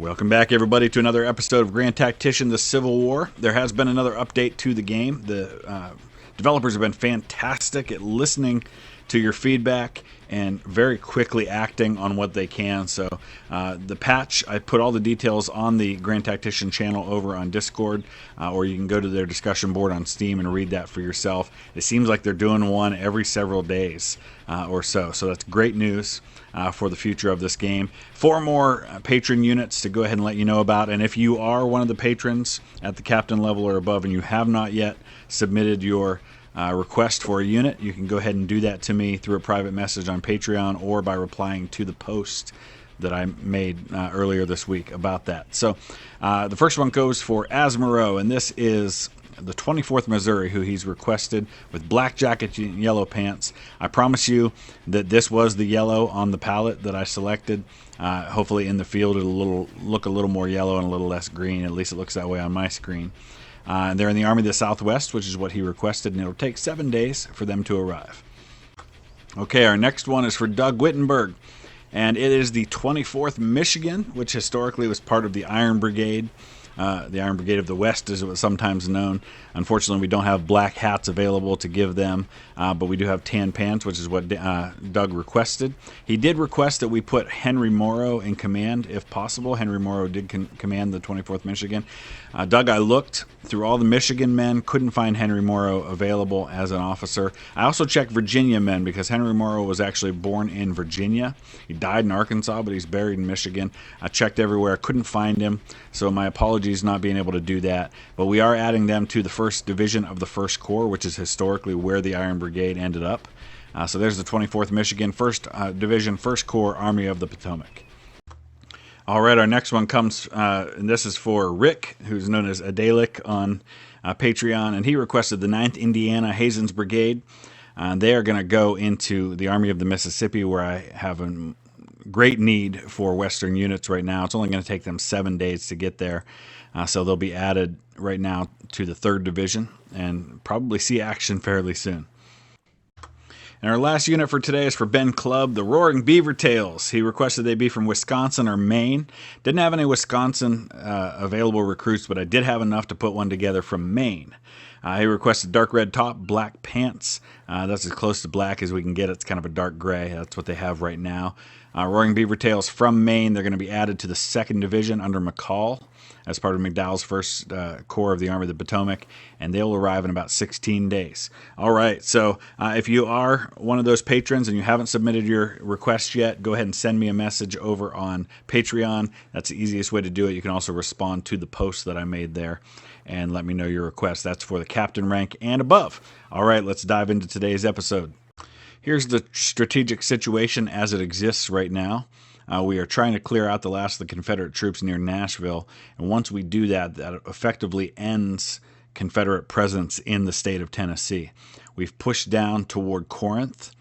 Welcome back, everybody, to another episode of Grand Tactician, The Civil War. There has been another update to the game. The developers have been fantastic at listening to your feedback and very quickly acting on what they can. So the patch, I put all the details on the Grand Tactician channel over on Discord, or you can go to their discussion board on Steam and read that for yourself. It seems like they're doing one every several days or so. So that's great news for the future of this game. 4 more patron units to go ahead and let you know about. And if you are one of the patrons at the captain level or above and you have not yet submitted your request for a unit, you can go ahead and do that to me through a private message on Patreon or by replying to the post that I made earlier this week about that. So the first one goes for Asmaro, and this is the 24th Missouri, who he's requested, with black jacket and yellow pants. I promise you that this was the yellow on the palette that I selected. Hopefully in the field it'll look a little more yellow and a little less green. At least it looks that way on my screen. They're in the Army of the Southwest, which is what he requested, and it'll take 7 days for them to arrive. Okay, our next one is for Doug Wittenberg, and it is the 24th Michigan, which historically was part of the Iron Brigade. The Iron Brigade of the West, as it was sometimes known. Unfortunately, we don't have black hats available to give them, but we do have tan pants, which is what Doug requested. He did request that we put Henry Morrow in command, if possible. Henry Morrow did command the 24th Michigan. Doug, I looked through all the Michigan men, couldn't find Henry Morrow available as an officer. I also checked Virginia men, because Henry Morrow was actually born in Virginia. He died in Arkansas, but he's buried in Michigan. I checked everywhere, couldn't find him, so my apologies not being able to do that. But we are adding them to the 1st Division of the 1st Corps, which is historically where the Iron Brigade ended up. So there's the 24th Michigan, 1st Division, 1st Corps, Army of the Potomac. All right, our next one comes, and this is for Rick, who's known as Adalic on Patreon, and he requested the 9th Indiana Hazen's Brigade. They are going to go into the Army of the Mississippi, where I have a great need for Western units right now. It's only going to take them 7 days to get there, so they'll be added right now to the 3rd Division and probably see action fairly soon. And our last unit for today is for Ben Clubb, the Roaring Beaver Tails. He requested they be from Wisconsin or Maine. Didn't have any Wisconsin available recruits, but I did have enough to put one together from Maine. He requested dark red top, black pants. That's as close to black as we can get. It's kind of a dark gray. That's what they have right now. Roaring Beaver Tails from Maine. They're going to be added to the 2nd Division under McCall as part of McDowell's 1st Corps of the Army of the Potomac, and they'll arrive in about 16 days. All right, so if you are one of those patrons and you haven't submitted your request yet, go ahead and send me a message over on Patreon. That's the easiest way to do it. You can also respond to the post that I made there and let me know your request. That's for the captain rank and above. All right, let's dive into today's episode. Here's the strategic situation as it exists right now. We are trying to clear out the last of the Confederate troops near Nashville, and once we do that, that effectively ends Confederate presence in the state of Tennessee. We've pushed down toward Corinth,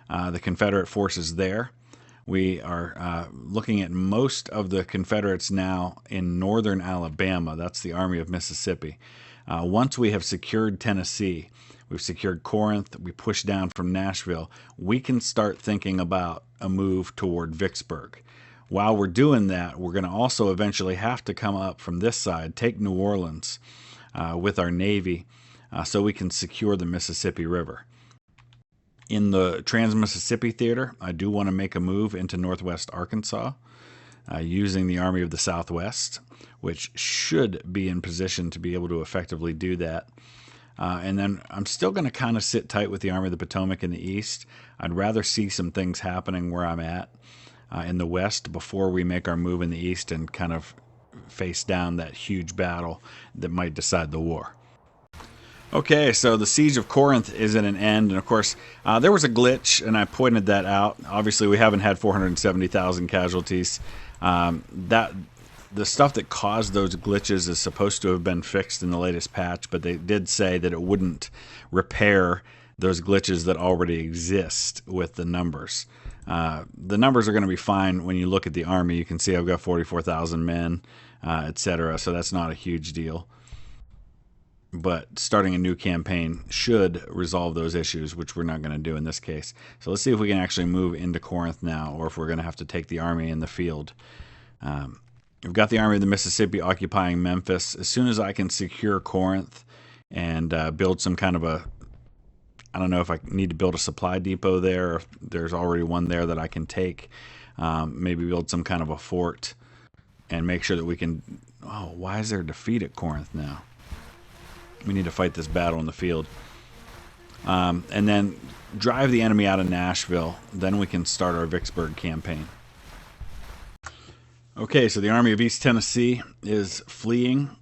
the Confederate forces there. We are looking at most of the Confederates now in northern Alabama. That's the Army of Mississippi. Once we have secured Tennessee, we've secured Corinth, we push down from Nashville, we can start thinking about a move toward Vicksburg. While we're doing that, we're going to also eventually have to come up from this side, take New Orleans with our Navy so we can secure the Mississippi River. In the Trans-Mississippi Theater, I do want to make a move into northwest Arkansas using the Army of the Southwest, which should be in position to be able to effectively do that. And then I'm still going to kind of sit tight with the Army of the Potomac in the east. I'd rather see some things happening where I'm at in the west before we make our move in the east and kind of face down that huge battle that might decide the war. Okay, so the siege of Corinth is at an end, and of course, there was a glitch, and I pointed that out. Obviously, we haven't had 470,000 casualties. The stuff that caused those glitches is supposed to have been fixed in the latest patch, but they did say that it wouldn't repair those glitches that already exist with the numbers. The numbers are going to be fine when you look at the army. You can see I've got 44,000 men, etc., so that's not a huge deal. But starting a new campaign should resolve those issues, which we're not going to do in this case. So let's see if we can actually move into Corinth now, or if we're going to have to take the army in the field. We've got the Army of the Mississippi occupying Memphis. As soon as I can secure Corinth and build some kind of a, I don't know if I need to build a supply depot there, or if there's already one there that I can take. Maybe build some kind of a fort and make sure that we can... Oh, why is there defeat at Corinth now? We need to fight this battle in the field. And then drive the enemy out of Nashville. Then we can start our Vicksburg campaign. Okay, so the Army of East Tennessee is fleeing.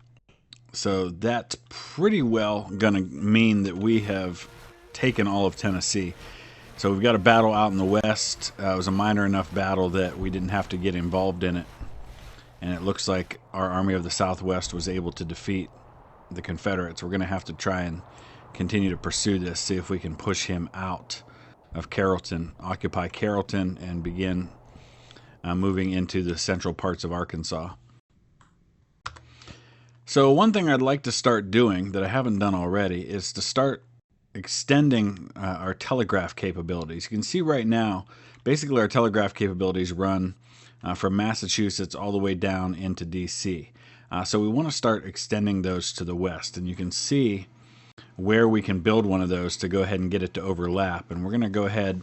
So that's pretty well going to mean that we have taken all of Tennessee. So we've got a battle out in the west. It was a minor enough battle that we didn't have to get involved in it. And it looks like our Army of the Southwest was able to defeat the Confederates. We're going to have to try and continue to pursue this, see if we can push him out of Carrollton, occupy Carrollton, and begin moving into the central parts of Arkansas. So one thing I'd like to start doing that I haven't done already is to start extending our telegraph capabilities. You can see right now, basically our telegraph capabilities run from Massachusetts all the way down into DC. So we want to start extending those to the west, and you can see where we can build one of those to go ahead and get it to overlap. And we're going to go ahead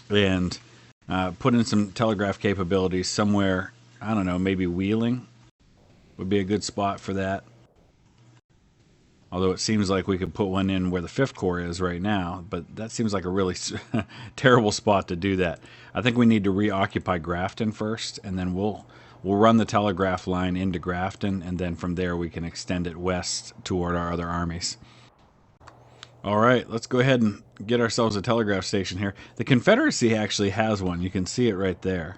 and put in some telegraph capabilities somewhere, I don't know, maybe Wheeling would be a good spot for that. Although it seems like we could put one in where the 5th Corps is right now, but that seems like a really terrible spot to do that. I think we need to reoccupy Grafton first, and then we'll run the telegraph line into Grafton, and then from there we can extend it west toward our other armies. All right, let's go ahead and get ourselves a telegraph station here. The Confederacy actually has one. You can see it right there.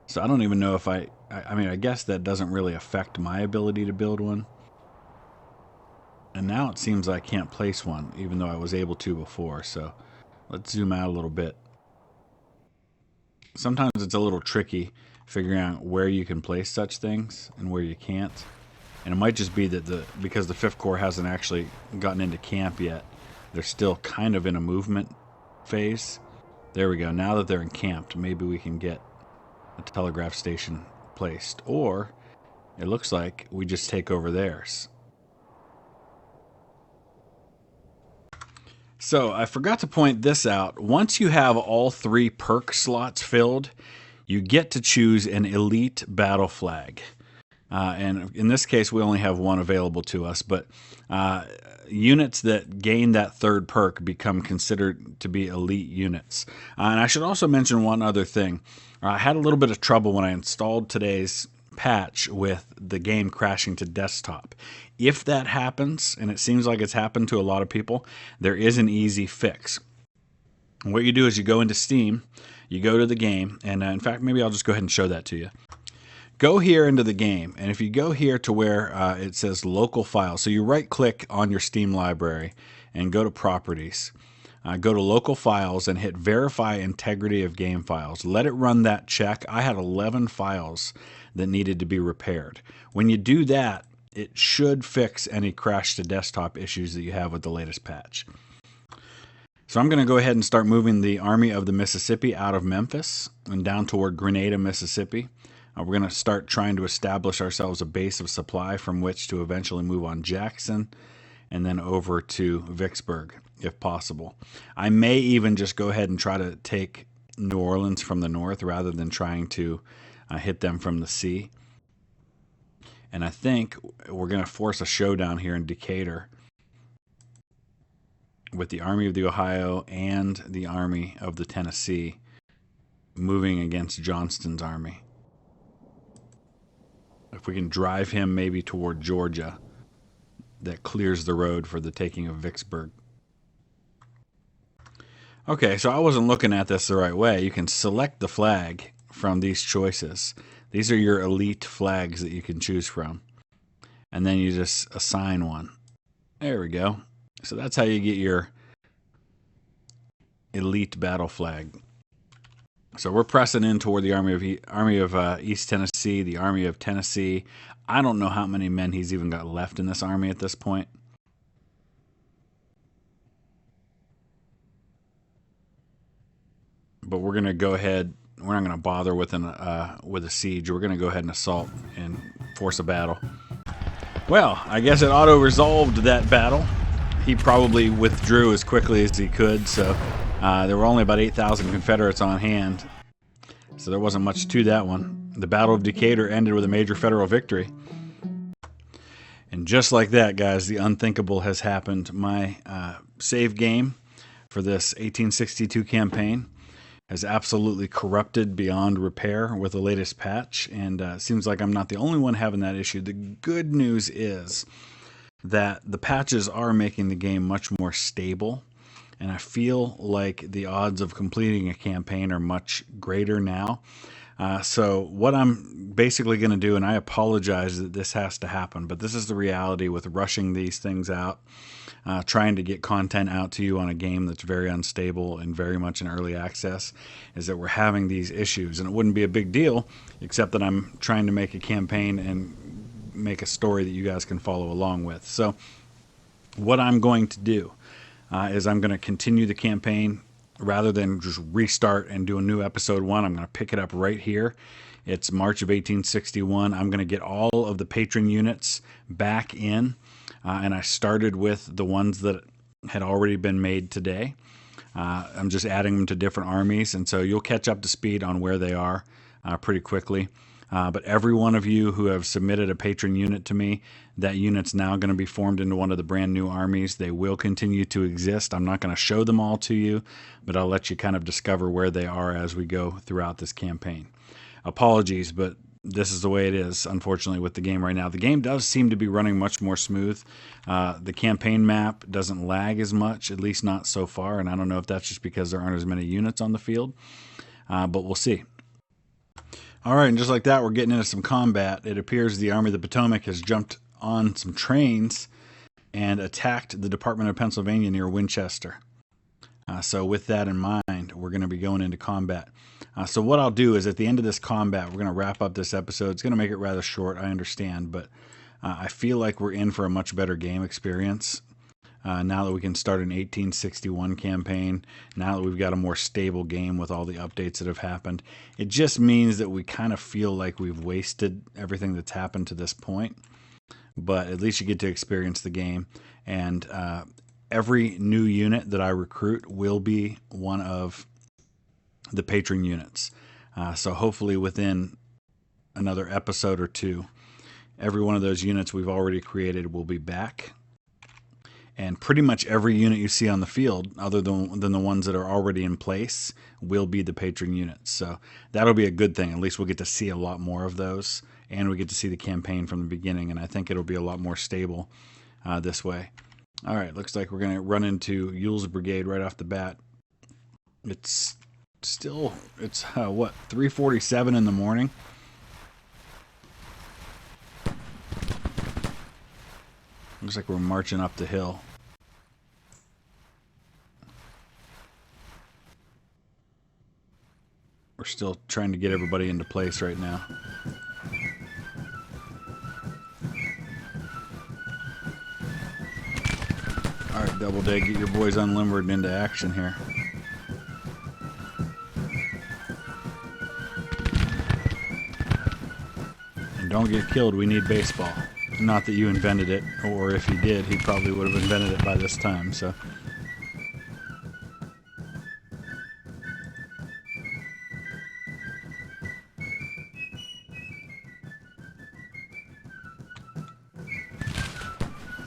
So I don't even know if I mean, I guess that doesn't really affect my ability to build one. And now it seems I can't place one, even though I was able to before. So let's zoom out a little bit. Sometimes it's a little tricky figuring out where you can place such things and where you can't. And it might just be that because the 5th Corps hasn't actually gotten into camp yet, they're still kind of in a movement phase. There we go. Now that they're encamped, maybe we can get a telegraph station placed. Or it looks like we just take over theirs. So I forgot to point this out. Once you have all 3 perk slots filled, you get to choose an elite battle flag. And in this case, we only have one available to us, but units that gain that 3rd perk become considered to be elite units. And I should also mention one other thing. I had a little bit of trouble when I installed today's patch with the game crashing to desktop. If that happens, and it seems like it's happened to a lot of people, there is an easy fix. What you do is you go into Steam, you go to the game, and in fact, maybe I'll just go ahead and show that to you. Go here into the game, and if you go here to where it says local files, so you right-click on your Steam library and go to Properties. Go to Local Files and hit Verify Integrity of Game Files. Let it run that check. I had 11 files that needed to be repaired. When you do that, it should fix any crash to desktop issues that you have with the latest patch. So I'm going to go ahead and start moving the Army of the Mississippi out of Memphis and down toward Grenada, Mississippi. We're going to start trying to establish ourselves a base of supply from which to eventually move on Jackson and then over to Vicksburg, if possible. I may even just go ahead and try to take New Orleans from the north rather than trying to hit them from the sea. And I think we're going to force a showdown here in Decatur with the Army of the Ohio and the Army of the Tennessee moving against Johnston's army. If we can drive him maybe toward Georgia, that clears the road for the taking of Vicksburg. Okay, so I wasn't looking at this the right way. You can select the flag from these choices. These are your elite flags that you can choose from. And then you just assign one. There we go. So that's how you get your elite battle flag. So we're pressing in toward the Army of East Tennessee, the Army of Tennessee. I don't know how many men he's even got left in this army at this point. But we're going to go ahead we're not going to bother with a siege. We're going to go ahead and assault and force a battle. Well, I guess it auto-resolved that battle. He probably withdrew as quickly as he could, so there were only about 8,000 Confederates on hand. So there wasn't much to that one. The Battle of Decatur ended with a major federal victory. And just like that, guys, the unthinkable has happened. My save game for this 1862 campaign has absolutely corrupted beyond repair with the latest patch, and it seems like I'm not the only one having that issue. The good news is that the patches are making the game much more stable, and I feel like the odds of completing a campaign are much greater now. So what I'm basically going to do, and I apologize that this has to happen, but this is the reality with rushing these things out, trying to get content out to you on a game that's very unstable and very much in early access, is that we're having these issues. And it wouldn't be a big deal, except that I'm trying to make a campaign and make a story that you guys can follow along with. So what I'm going to do is I'm going to continue the campaign. Rather than just restart and do a new episode 1, I'm going to pick it up right here. It's March of 1861. I'm going to get all of the patron units back in, and I started with the ones that had already been made today. I'm just adding them to different armies, and so you'll catch up to speed on where they are pretty quickly. But every one of you who have submitted a patron unit to me, that unit's now going to be formed into one of the brand new armies. They will continue to exist. I'm not going to show them all to you, but I'll let you kind of discover where they are as we go throughout this campaign. Apologies, but this is the way it is, unfortunately, with the game right now. The game does seem to be running much more smooth. The campaign map doesn't lag as much, at least not so far, and I don't know if that's just because there aren't as many units on the field, but we'll see. All right, and just like that, we're getting into some combat. It appears the Army of the Potomac has jumped on some trains and attacked the Department of Pennsylvania near Winchester. So with that in mind, we're going to be going into combat. So what I'll do is at the end of this combat, we're going to wrap up this episode. It's going to make it rather short, I understand, but I feel like we're in for a much better game experience. Now that we can start an 1861 campaign, now that we've got a more stable game with all the updates that have happened, it just means that we kind of feel like we've wasted everything that's happened to this point. But at least you get to experience the game. And every new unit that I recruit will be one of the patron units. So hopefully within another episode or two, every one of those units we've already created will be back. And pretty much every unit you see on the field, other than the ones that are already in place, will be the patron units. So that'll be a good thing. At least we'll get to see a lot more of those, and we get to see the campaign from the beginning, and I think it'll be a lot more stable this way. All right, looks like we're going to run into Yule's brigade right off the bat. It's still, what, 3:47 in the morning? Looks like we're marching up the hill. We're still trying to get everybody into place right now. Alright, Doubleday, get your boys unlimbered and into action here. And don't get killed, we need baseball. Not that you invented it, or if he did, he probably would have invented it by this time, so...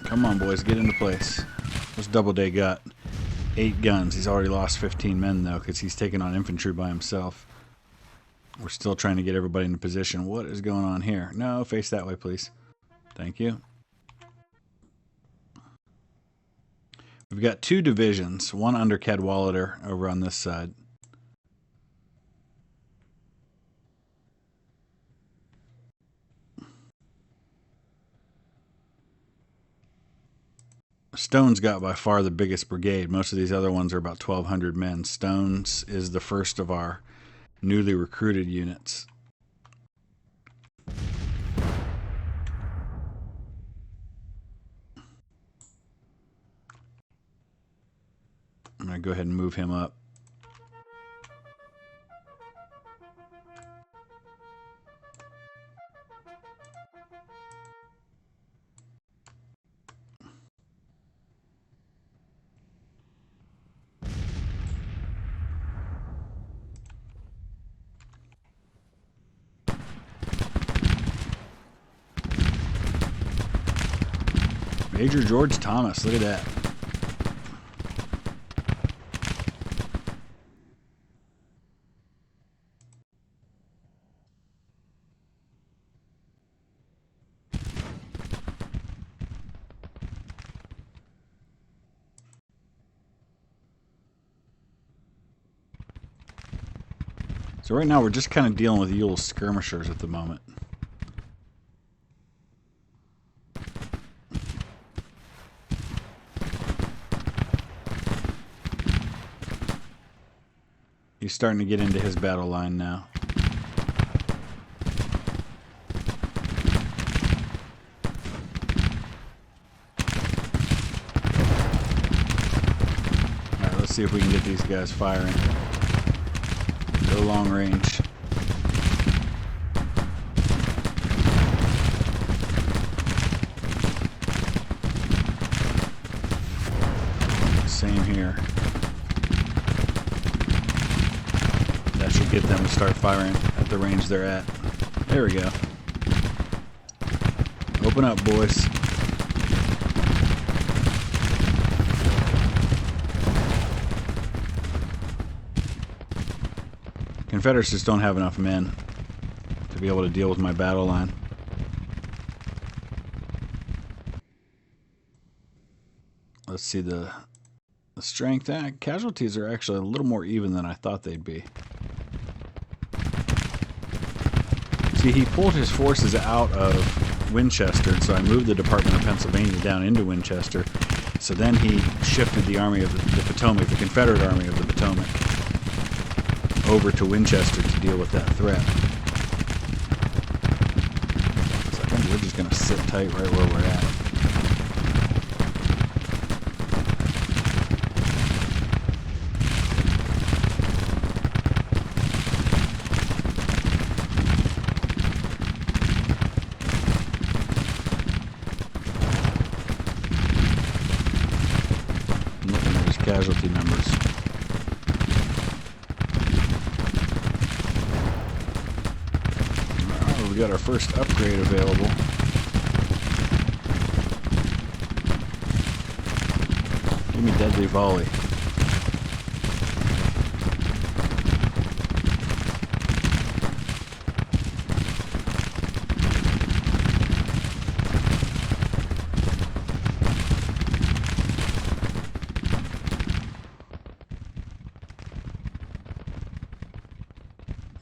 Come on, boys, get into place. This Doubleday got 8 guns. He's already lost 15 men, though, because he's taken on infantry by himself. We're still trying to get everybody into position. What is going on here? No, face that way, please. Thank you. We've got 2 divisions, one under Cadwallader over on this side. Stone's got by far the biggest brigade. Most of these other ones are about 1,200 men. Stone's is the first of our newly recruited units. I'm going to go ahead and move him up. Major George Thomas, look at that. So right now we're just kind of dealing with Yule's skirmishers at the moment. He's starting to get into his battle line now. Alright, let's see if we can get these guys firing. Go long range. Same here. That should get them to start firing at the range they're at. There we go. Open up, boys. Confederates just don't have enough men to be able to deal with my battle line. Let's see the strength. Casualties are actually a little more even than I thought they'd be. See, he pulled his forces out of Winchester, so I moved the Department of Pennsylvania down into Winchester. So then he shifted the Army of the Potomac, the Confederate Army of the Potomac, over to Winchester to deal with that threat. So I think we're just going to sit tight right where we're at. I'm looking at his casualty numbers. We got our first upgrade available. Give me deadly volley.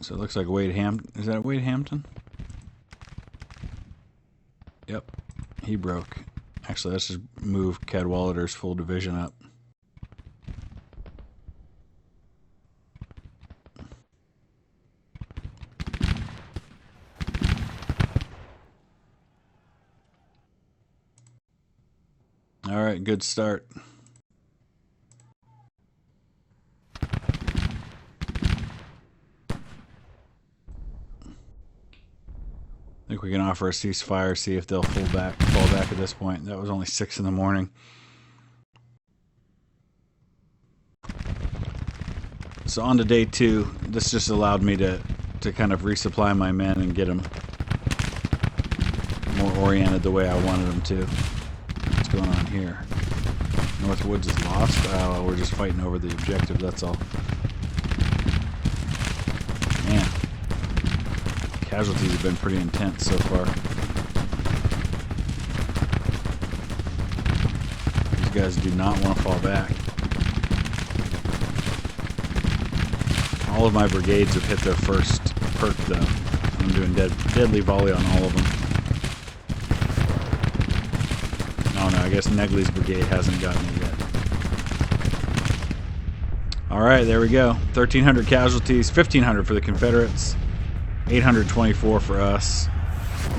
So it looks like Wade Hampton. Is that Wade Hampton? Yep, he broke. Actually, let's just move Cadwallader's full division up. All right, good start. I think we can offer a ceasefire, see if they'll fall back at this point. That was only 6 in the morning. So on to day 2. This just allowed me to kind of resupply my men and get them more oriented the way I wanted them to. What's going on here? North Woods is lost? Oh, we're just fighting over the objective, that's all. Man. Casualties have been pretty intense so far. These guys do not want to fall back. All of my brigades have hit their first perk though. I'm doing deadly volley on all of them. Oh no, I guess Negley's brigade hasn't gotten it yet. Alright, there we go. 1,300 casualties, 1,500 for the Confederates. 824 for us.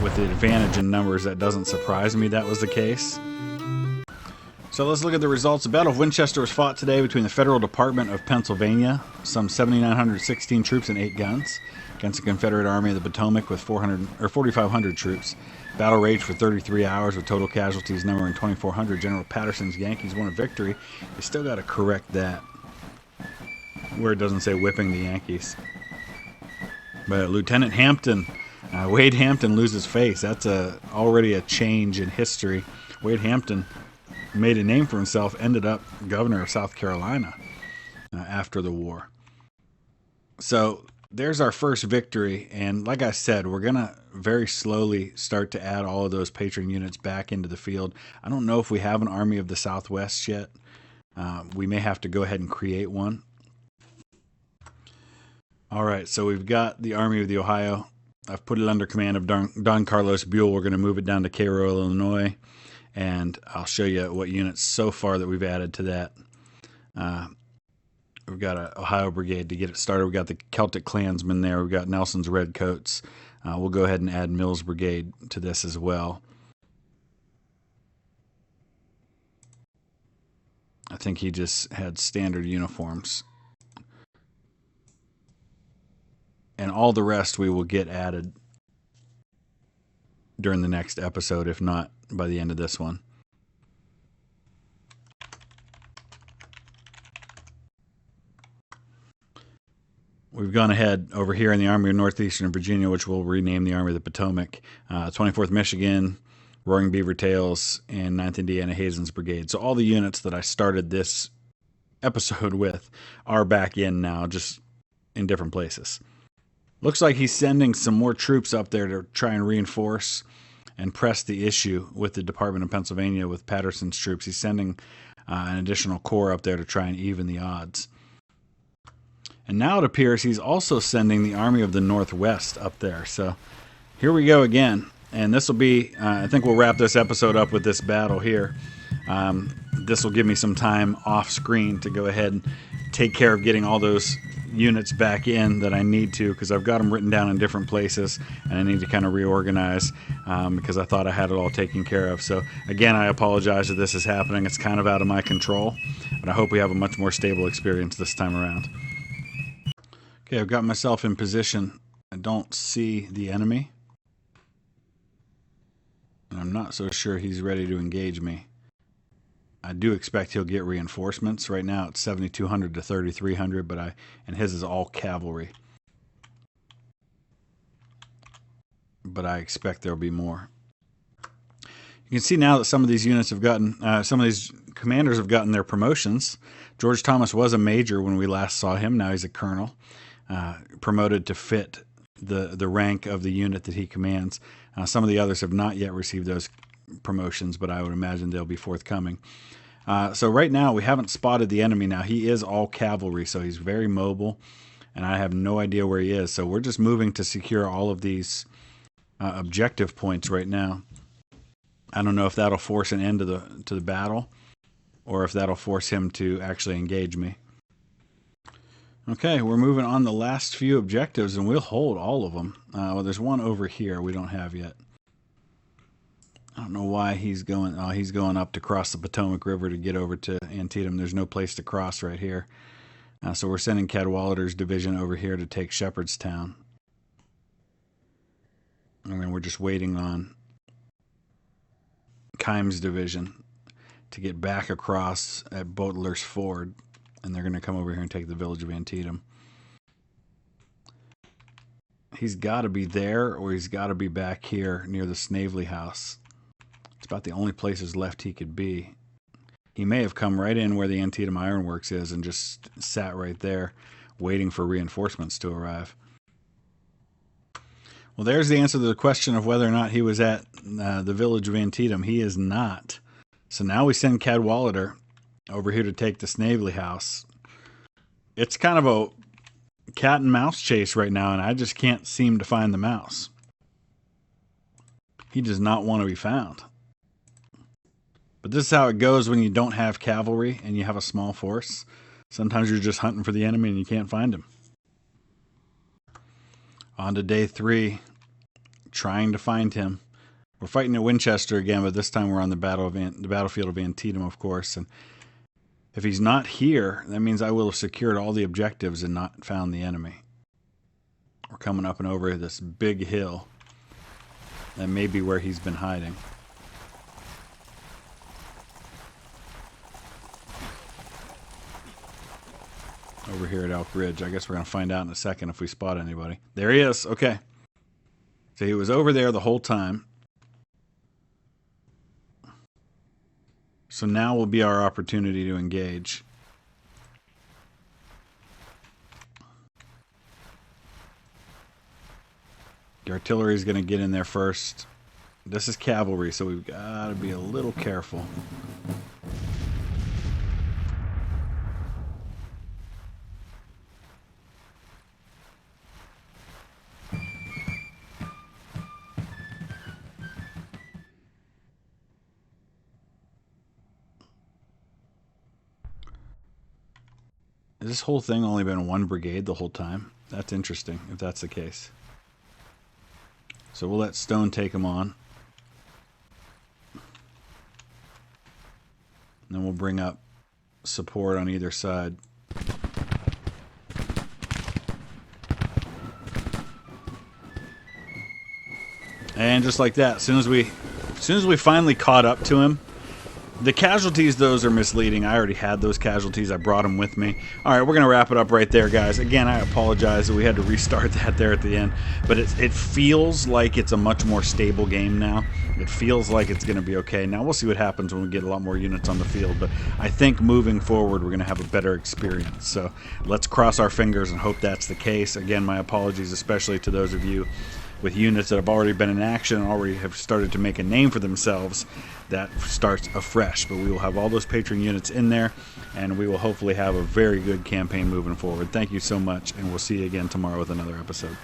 With the advantage in numbers, that doesn't surprise me that was the case. So let's look at the results. The Battle of Winchester was fought today between the Federal Department of Pennsylvania, some 7,916 troops and 8 guns, against the Confederate Army of the Potomac with 4,500 troops. Battle raged for 33 hours with total casualties numbering 2,400. General Patterson's Yankees won a victory. They still got to correct that, where it doesn't say whipping the Yankees. But Lieutenant Hampton, Wade Hampton loses face. That's already a change in history. Wade Hampton made a name for himself, ended up governor of South Carolina after the war. So there's our first victory, and like I said, we're going to very slowly start to add all of those Patron units back into the field. I don't know if we have an Army of the Southwest yet. We may have to go ahead and create one. All right, so we've got the Army of the Ohio. I've put it under command of Don Carlos Buell. We're going to move it down to Cairo, Illinois, and I'll show you what units so far that we've added to that. We've got an Ohio Brigade to get it started. We've got the Celtic Klansmen there. We've got Nelson's Redcoats. We'll go ahead and add Mills Brigade to this as well. I think he just had standard uniforms. And all the rest we will get added during the next episode, if not by the end of this one. We've gone ahead over here in the Army of Northeastern Virginia, which we'll rename the Army of the Potomac, 24th Michigan, Roaring Beaver Tails, and 9th Indiana Hazen's Brigade. So all the units that I started this episode with are back in now, just in different places. Looks like he's sending some more troops up there to try and reinforce and press the issue with the Department of Pennsylvania with Patterson's troops. He's sending an additional corps up there to try and even the odds. And now it appears he's also sending the Army of the Northwest up there. So here we go again. And this will be, I think we'll wrap this episode up with this battle here. This will give me some time off screen to go ahead and take care of getting all those units back in that I need to, because I've got them written down in different places and I need to kind of reorganize because I thought I had it all taken care of. So again, I apologize that this is happening. It's kind of out of my control, but I hope we have a much more stable experience this time around. Okay, I've got myself in position. I don't see the enemy, and I'm not so sure he's ready to engage me. I do expect he'll get reinforcements. Right now it's 7,200 to 3,300, and his is all cavalry. But I expect there'll be more. You can see now that some of these units have gotten, some of these commanders have gotten their promotions. George Thomas was a major when we last saw him. Now he's a colonel, promoted to fit the rank of the unit that he commands. Some of the others have not yet received those promotions, but I would imagine they'll be forthcoming. So right now we haven't spotted the enemy. Now he is all cavalry, so he's very mobile, and I have no idea where he is. So we're just moving to secure all of these objective points right now. I don't know if that'll force an end to the battle, or if that'll force him to actually engage me. Okay, we're moving on the last few objectives, and we'll hold all of them. Well, there's one over here we don't have yet. I don't know why he's going. Oh, he's going up to cross the Potomac River to get over to Antietam. There's no place to cross right here. So we're sending Cadwalader's division over here to take Shepherdstown. And then we're just waiting on Kimes' division to get back across at Boteler's Ford. And they're going to come over here and take the village of Antietam. He's got to be there, or he's got to be back here near the Snavely House. It's about the only places left he could be. He may have come right in where the Antietam Ironworks is and just sat right there waiting for reinforcements to arrive. Well, there's the answer to the question of whether or not he was at the village of Antietam. He is not. So now we send Cadwalader over here to take the Snavely House. It's kind of a cat and mouse chase right now, and I just can't seem to find the mouse. He does not want to be found. But this is how it goes when you don't have cavalry and you have a small force. Sometimes you're just hunting for the enemy and you can't find him. On to day 3, trying to find him. We're fighting at Winchester again, but this time we're on the battlefield of Antietam, of course. And if he's not here, that means I will have secured all the objectives and not found the enemy. We're coming up and over this big hill. That may be where he's been hiding. Over here at Elk Ridge. I guess we're going to find out in a second if we spot anybody. There he is. Okay. So he was over there the whole time. So now will be our opportunity to engage. The artillery is going to get in there first. This is cavalry, so we've got to be a little careful. Has this whole thing only been one brigade the whole time? That's interesting, if that's the case. So we'll let Stone take him on. And then we'll bring up support on either side. And just like that, as soon as we finally caught up to him, the casualties, those are misleading. I already had those casualties. I brought them with me. All right, we're going to wrap it up right there, guys. Again, I apologize that we had to restart that there at the end. But it feels like it's a much more stable game now. It feels like it's going to be okay. Now, we'll see what happens when we get a lot more units on the field. But I think moving forward, we're going to have a better experience. So let's cross our fingers and hope that's the case. Again, my apologies, especially to those of you with units that have already been in action and already have started to make a name for themselves. That starts afresh, but we will have all those Patron units in there, and we will hopefully have a very good campaign moving forward. Thank you so much, and we'll see you again tomorrow with another episode.